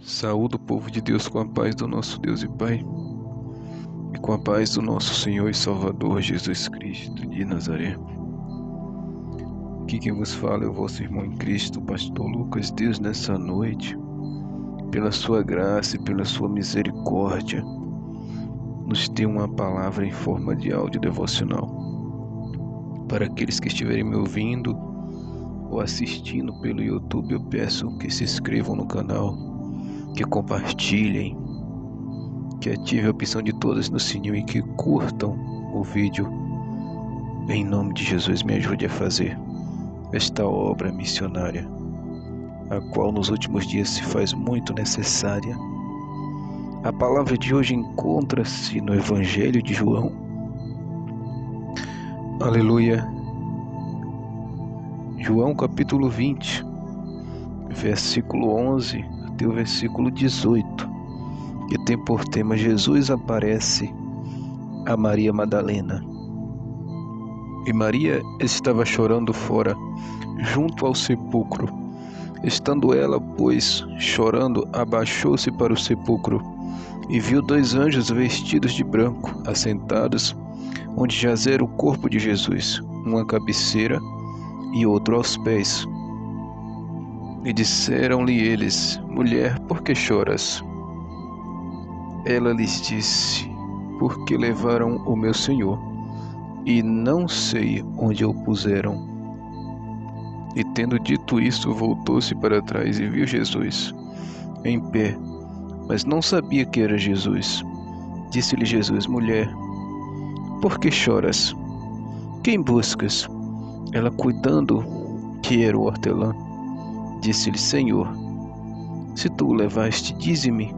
Saúde o povo de Deus com a paz do nosso Deus e Pai e com a paz do nosso Senhor e Salvador Jesus Cristo de Nazaré. Aqui quem vos fala é o vosso irmão em Cristo, pastor Lucas. Deus, nessa noite, pela sua graça e pela sua misericórdia, nos dê uma palavra em forma de áudio devocional. Para aqueles que estiverem me ouvindo ou assistindo pelo YouTube, eu peço que se inscrevam no canal, que compartilhem, que ativem a opção de todas no sininho e que curtam o vídeo. Em nome de Jesus, me ajude a fazer esta obra missionária, a qual nos últimos dias se faz muito necessária. A palavra de hoje encontra-se no Evangelho de João. Aleluia. João capítulo 20, versículo 11 até o versículo 18, que tem por tema: Jesus aparece a Maria Madalena. E Maria estava chorando fora, junto ao sepulcro. Estando ela, pois, chorando, abaixou-se para o sepulcro, e viu dois anjos vestidos de branco, assentados, onde jazera o corpo de Jesus, um à cabeceira e outro aos pés. E disseram-lhe eles: Mulher, por que choras? Ela lhes disse: Porque levaram o meu Senhor, e não sei onde o puseram. E tendo dito isso, voltou-se para trás e viu Jesus em pé, mas não sabia que era Jesus. Disse-lhe Jesus: Mulher, por que choras? Quem buscas? Ela, cuidando que era o hortelã, disse-lhe: Senhor, se tu o levaste, dize-me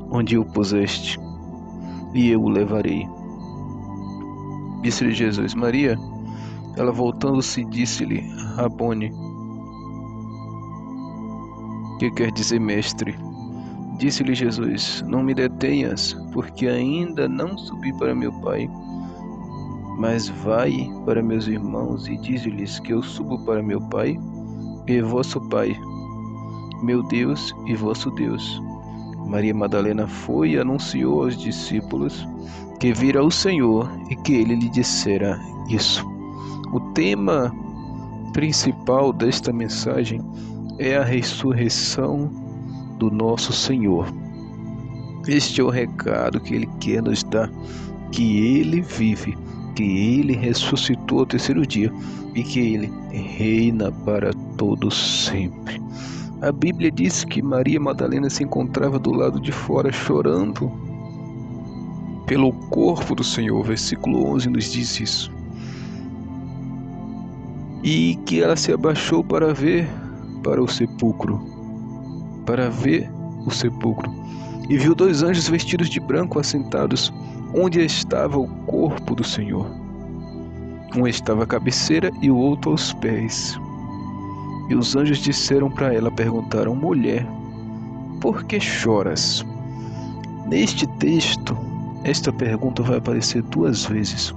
onde o puseste, e eu o levarei. Disse-lhe Jesus: Maria. Ela, voltando-se, disse-lhe: Rabone, que quer dizer mestre. Disse-lhe Jesus: Não me detenhas, porque ainda não subi para meu Pai, mas vai para meus irmãos e dize-lhes que eu subo para meu Pai e vosso Pai, meu Deus e vosso Deus. Maria Madalena foi e anunciou aos discípulos que vira o Senhor e que ele lhe dissera isso. O tema principal desta mensagem é a ressurreição do nosso Senhor. Este é o recado que Ele quer nos dar, que Ele vive, que Ele ressuscitou ao terceiro dia e que Ele reina para todos sempre. A Bíblia diz que Maria Madalena se encontrava do lado de fora chorando pelo corpo do Senhor. O versículo 11 nos diz isso. E que ela se abaixou para ver para o sepulcro, e viu dois anjos vestidos de branco assentados onde estava o corpo do Senhor. Um estava à cabeceira e o outro aos pés. E os anjos disseram para ela, perguntaram: Mulher, por que choras? Neste texto, esta pergunta vai aparecer duas vezes.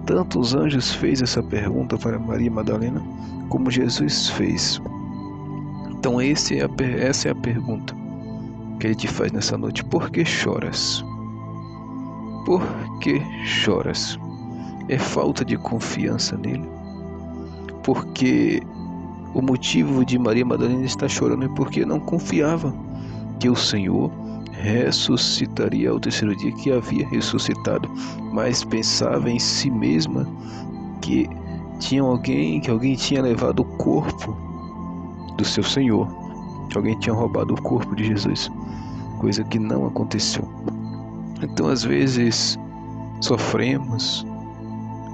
Tanto os anjos fez essa pergunta para Maria Madalena, como Jesus fez. Então essa é a pergunta que Ele te faz nessa noite: por que choras? Por que choras? É falta de confiança nele? Porque o motivo de Maria Madalena estar chorando é porque não confiava que o Senhor ressuscitaria ao terceiro dia, que havia ressuscitado, mas pensava em si mesma que alguém tinha levado o corpo do seu Senhor, que alguém tinha roubado o corpo de Jesus, coisa que não aconteceu. Então, às vezes, sofremos,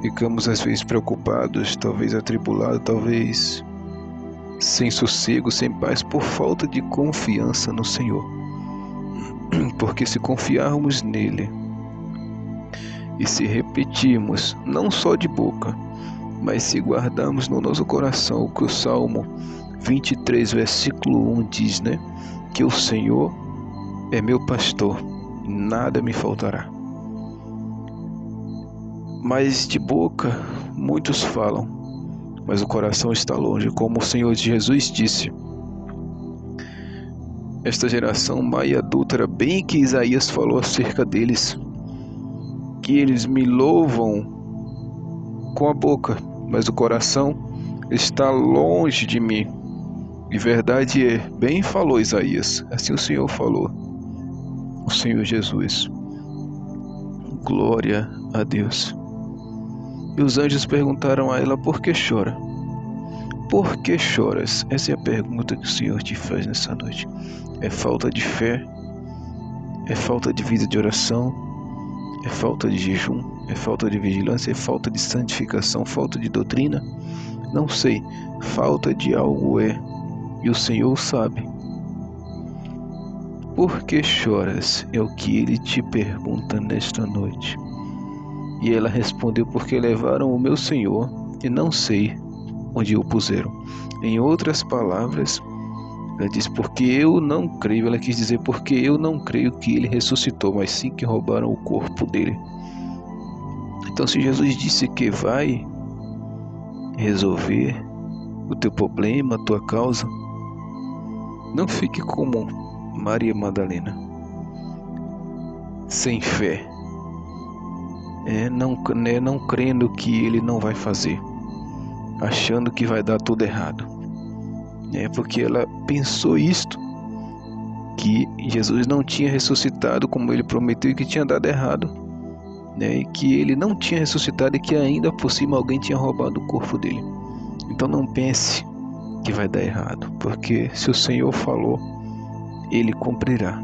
ficamos às vezes preocupados, talvez atribulados, talvez sem sossego, sem paz, por falta de confiança no Senhor. Porque se confiarmos nele e se repetirmos, não só de boca, mas se guardarmos no nosso coração o que o Salmo 23, versículo 1 diz, que o Senhor é meu pastor, nada me faltará. Mas de boca muitos falam, mas o coração está longe, como o Senhor Jesus disse: esta geração má e adúltera, bem que Isaías falou acerca deles, que eles me louvam com a boca, mas o coração está longe de mim. E verdade é, bem falou Isaías, assim o Senhor falou, o Senhor Jesus. Glória a Deus. E os anjos perguntaram a ela: por que chora? Por que choras? Essa é a pergunta que o Senhor te faz nessa noite. É falta de fé? É falta de vida de oração? É falta de jejum? É falta de vigilância? É falta de santificação? Falta de doutrina? Não sei. Falta de algo é. E o Senhor sabe. Por que choras? É o que Ele te pergunta nesta noite. E ela respondeu: porque levaram o meu Senhor e não sei onde o puseram. Em outras palavras, ela diz: porque eu não creio. Ela quis dizer: porque eu não creio que Ele ressuscitou, mas sim que roubaram o corpo dele. Então, se Jesus disse que vai resolver o teu problema, a tua causa, não fique como Maria Madalena, sem fé, não crendo que Ele não vai fazer, achando que vai dar tudo errado, porque ela pensou isto, que Jesus não tinha ressuscitado como Ele prometeu e que tinha dado errado, e que Ele não tinha ressuscitado e que ainda por cima alguém tinha roubado o corpo dele. Então não pense que vai dar errado, porque se o Senhor falou, Ele cumprirá.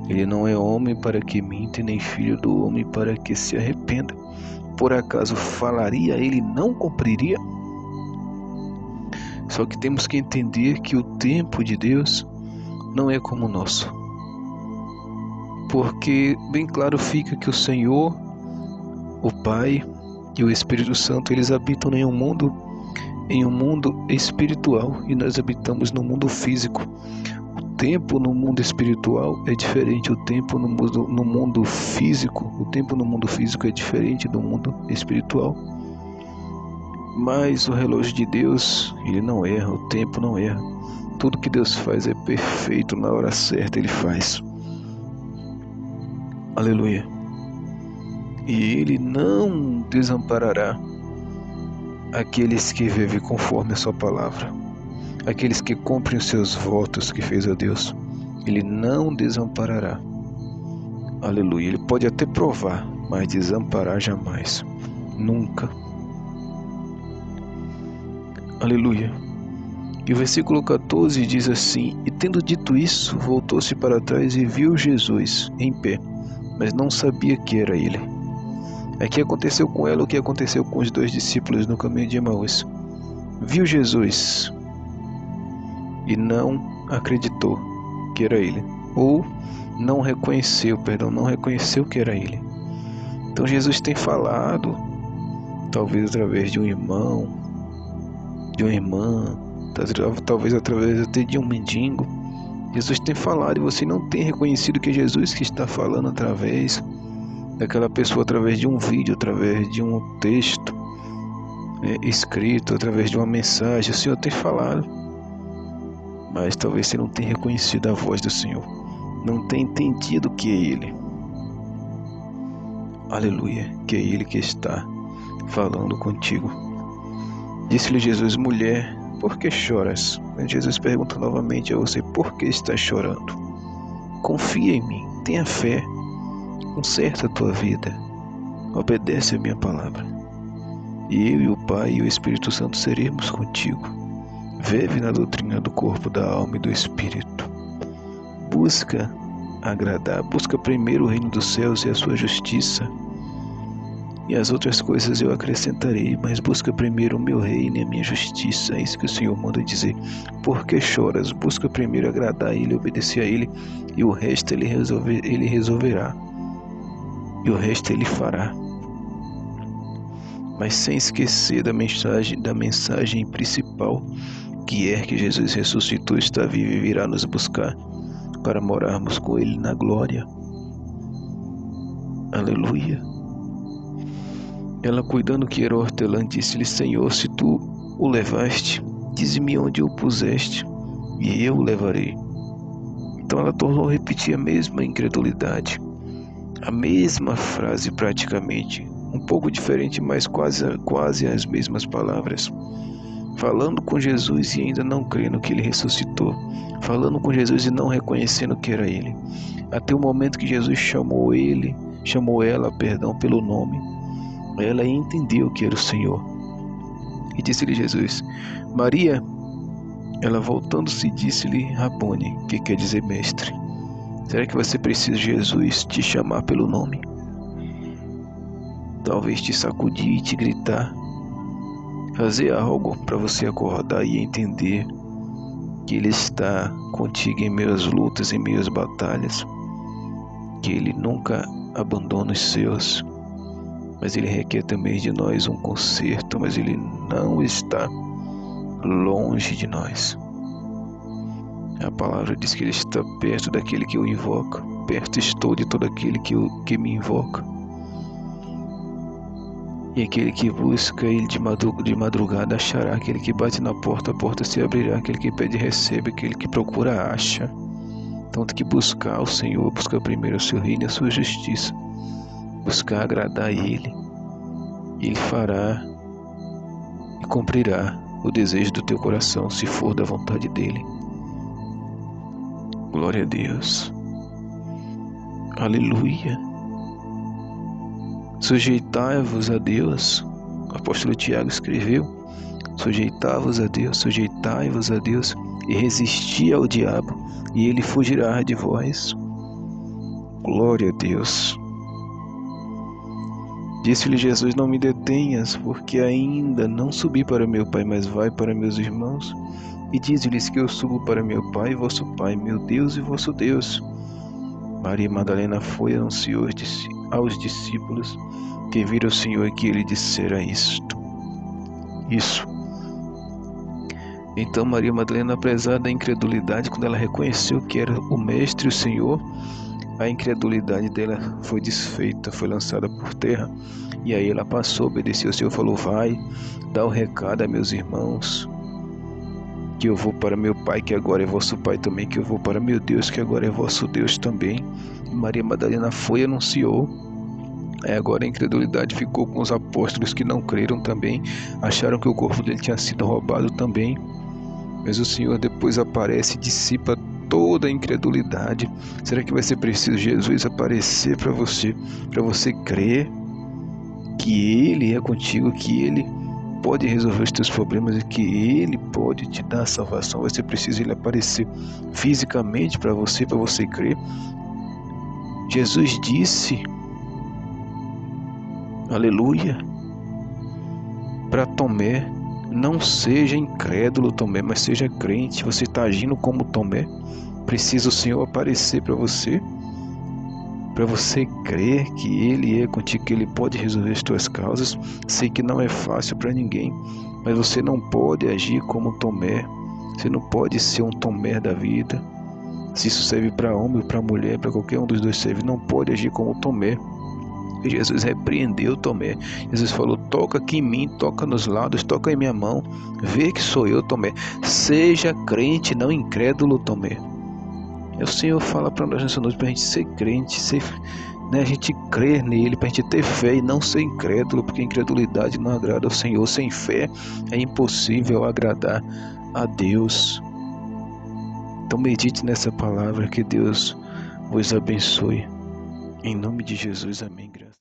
Ele não é homem para que minta, nem filho do homem para que se arrependa. Por acaso falaria, Ele não cumpriria? Só que temos que entender que o tempo de Deus não é como o nosso. Porque bem claro fica que o Senhor, o Pai e o Espírito Santo, eles habitam em um mundo espiritual e nós habitamos no mundo físico. O tempo no mundo espiritual é diferente, o tempo no mundo físico, o tempo no mundo físico é diferente do mundo espiritual. Mas o relógio de Deus, ele não erra, o tempo não erra. Tudo que Deus faz é perfeito, na hora certa Ele faz. Aleluia. E Ele não desamparará aqueles que vivem conforme a sua palavra, aqueles que cumprem os seus votos que fez a Deus. Ele não desamparará. Aleluia. Ele pode até provar, mas desamparar jamais. Nunca. Aleluia. E o versículo 14 diz assim: e tendo dito isso, voltou-se para trás e viu Jesus em pé, mas não sabia que era ele. Aqui aconteceu com ela o que aconteceu com os dois discípulos no caminho de Emaús. Viu Jesus e não acreditou que era ele, ou não reconheceu que era ele. Então Jesus tem falado, talvez através de um irmão, de uma irmã, talvez através até de um mendigo. Jesus tem falado e você não tem reconhecido que é Jesus que está falando através daquela pessoa, através de um vídeo, através de um texto escrito, através de uma mensagem. O Senhor tem falado, mas talvez você não tenha reconhecido a voz do Senhor, não tenha entendido que é Ele. Aleluia, que é Ele que está falando contigo. Disse-lhe Jesus: mulher, por que choras? Jesus pergunta novamente a você: por que estás chorando? Confia em mim, tenha fé, conserta a tua vida, obedece a minha palavra, e eu e o Pai e o Espírito Santo seremos contigo. Vive na doutrina do corpo, da alma e do Espírito. Busca agradar, busca primeiro o reino dos céus e a sua justiça, e as outras coisas eu acrescentarei, mas busca primeiro o meu reino e a minha justiça. É isso que o Senhor manda dizer. Por que choras? Busca primeiro agradar a Ele, obedecer a Ele, e o resto Ele resolverá, e o resto Ele fará. Mas sem esquecer da mensagem principal, que é que Jesus ressuscitou, está vivo e virá nos buscar para morarmos com Ele na glória. Aleluia. Ela, cuidando que era hortelã, disse-lhe: Senhor, se tu o levaste, dize-me onde o puseste, e eu o levarei. Então ela tornou a repetir a mesma incredulidade, a mesma frase praticamente, um pouco diferente, mas quase as mesmas palavras. Falando com Jesus e ainda não crendo que ele ressuscitou. Falando com Jesus e não reconhecendo que era ele. Até o momento que Jesus chamou ela, pelo nome. Ela entendeu que era o Senhor. E disse-lhe Jesus: Maria. Ela voltando-se disse-lhe: Rabone, que quer dizer mestre. Será que você precisa de Jesus te chamar pelo nome? Talvez te sacudir e te gritar. Fazer algo para você acordar e entender que Ele está contigo em meio às lutas, em meio às batalhas. Que Ele nunca abandona os seus. Mas Ele requer também de nós um conserto, mas Ele não está longe de nós. A palavra diz que Ele está perto daquele que o invoca. Perto estou de todo aquele que me invoca. E aquele que busca Ele de madrugada achará. Aquele que bate na porta, a porta se abrirá. Aquele que pede recebe, aquele que procura acha. Então tem que buscar o Senhor, buscar primeiro o seu reino e a sua justiça. Buscar agradar a Ele. E Ele fará e cumprirá o desejo do teu coração, se for da vontade dEle. Glória a Deus. Aleluia. Sujeitai-vos a Deus. O apóstolo Tiago escreveu: sujeitai-vos a Deus e resisti ao diabo, e ele fugirá de vós. Glória a Deus. Disse-lhe Jesus: não me detenhas, porque ainda não subi para meu Pai, mas vai para meus irmãos, e diz-lhes que eu subo para meu Pai e vosso Pai, meu Deus e vosso Deus. Maria Madalena foi e anunciou aos discípulos que viram o Senhor e que ele dissera isso. Então Maria Madalena, apesar da incredulidade, quando ela reconheceu que era o Mestre, o Senhor, a incredulidade dela foi desfeita, foi lançada por terra. E aí ela passou, obedeceu ao Senhor, falou: vai, dá o recado a meus irmãos, que eu vou para meu Pai, que agora é vosso Pai também, que eu vou para meu Deus, que agora é vosso Deus também. E Maria Madalena foi e anunciou. Agora a incredulidade ficou com os apóstolos que não creram também, acharam que o corpo dele tinha sido roubado também. Mas o Senhor depois aparece e dissipa toda a incredulidade. Será que vai ser preciso Jesus aparecer para você crer que Ele é contigo, que Ele pode resolver os teus problemas e que Ele pode te dar a salvação? Vai ser preciso Ele aparecer fisicamente para você crer. Jesus disse, aleluia, para Tomé: não seja incrédulo, Tomé, mas seja crente. Você está agindo como Tomé. Precisa o Senhor aparecer para você crer que Ele é contigo, que Ele pode resolver as tuas causas. Sei que não é fácil para ninguém, mas você não pode agir como Tomé. Você não pode ser um Tomé da vida. Se isso serve para homem ou para mulher, para qualquer um dos dois serve, não pode agir como Tomé. E Jesus repreendeu Tomé. Jesus falou: toca aqui em mim, toca nos lados, toca em minha mão, vê que sou eu, Tomé. Seja crente, não incrédulo, Tomé. O Senhor fala para nós nessa noite para a gente ser crente, a gente crer nele, para a gente ter fé e não ser incrédulo, porque a incredulidade não agrada ao Senhor. Sem fé é impossível agradar a Deus. Então medite nessa palavra, que Deus vos abençoe. Em nome de Jesus, amém.